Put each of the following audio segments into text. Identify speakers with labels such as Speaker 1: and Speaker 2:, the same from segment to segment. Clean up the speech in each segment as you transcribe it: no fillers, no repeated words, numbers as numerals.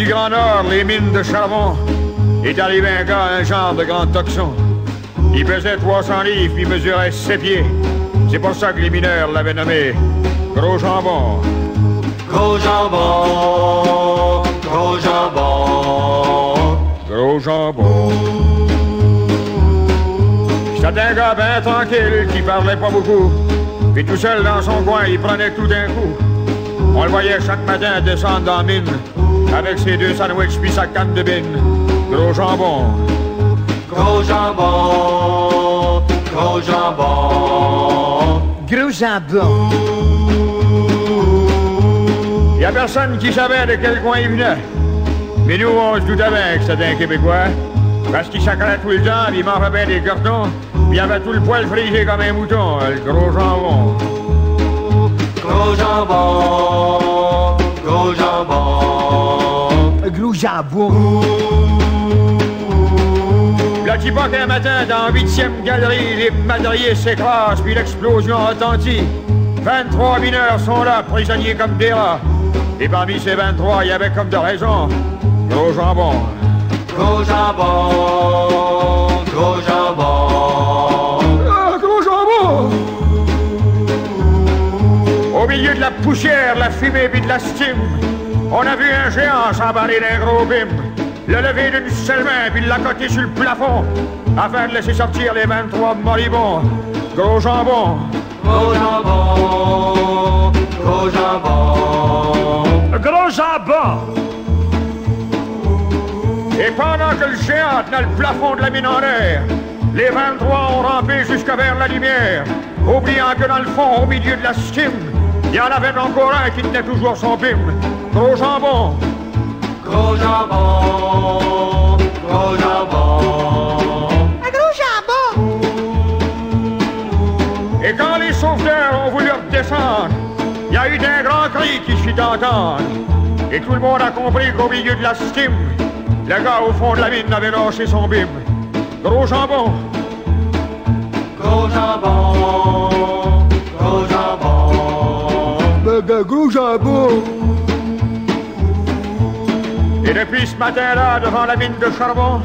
Speaker 1: du Grand Nord, les mines de charbon, est arrivé un gars, un genre de grand toxon. Il pesait 300 livres, puis mesurait 7 pieds. C'est pour ça que les mineurs l'avaient nommé Gros Jambon.
Speaker 2: Gros jambon, gros jambon,
Speaker 1: Gros Jambon. C'était un gars ben tranquille qui parlait pas beaucoup. Puis tout seul dans son coin, il prenait tout d'un coup. On le voyait chaque matin descendre dans la mine avec ses 2 sandwichs puis sa canne de bine. Gros Jambon.
Speaker 2: gros jambon, gros jambon.
Speaker 3: Gros jambon.
Speaker 1: Y a personne qui savait de quel coin il venait. Mais nous, on se doutait bien que c'était un Québécois. Parce qu'il sacrait tout le temps, puis il mangeait bien des cartons, puis il avait tout le poil frisé comme un mouton, le Gros Jambon.
Speaker 2: Gros jambon, gros jambon.
Speaker 3: Gros jambon.
Speaker 1: Là, tu vois qu'un matin, dans la 8e galerie, les madriers s'écrasent, puis l'explosion retentit. 23 mineurs sont là, prisonniers comme des rats. Et parmi ces 23, il y avait comme de raison Gros Jambon.
Speaker 2: Gros jambon, gros jambon.
Speaker 1: Ah, Gros Jambon! Au milieu de la poussière, de la fumée puis de la stime, on a vu un géant s'emballer d'un gros bim, le lever d'une seule main puis l'accoter sur le plafond, afin de laisser sortir les 23 moribonds. Gros Jambon.
Speaker 2: Gros jambon, gros jambon.
Speaker 1: Gros Jambon! Et pendant que le géant tenait le plafond de la mine en l'air, les 23 ont rampé jusqu'à vers la lumière, oubliant que dans le fond, au milieu de la stime, il y en avait encore un qui tenait toujours son bim. Gros Jambon.
Speaker 2: Gros jambon, gros jambon.
Speaker 3: Un gros jambon.
Speaker 1: Et quand les sauveteurs ont voulu redescendre, il y a eu un grand cri qui se fit entendre. Et tout le monde a compris qu'au milieu de la stime, le gars au fond de la mine avait lâché son bim. Gros Jambon.
Speaker 2: Gros jambon, gros jambon.
Speaker 3: Gros jambon.
Speaker 1: Et depuis ce matin-là, devant la mine de charbon,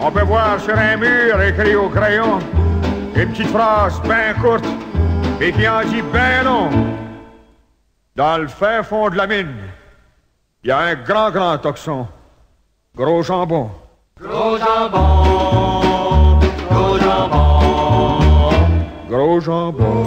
Speaker 1: on peut voir sur un mur écrit au crayon une petite phrase bien courte, mais qui en dit bien long. Dans le fin fond de la mine, il y a un grand toxon. Gros Jambon.
Speaker 2: Gros jambon, gros jambon.
Speaker 1: Gros Jambon.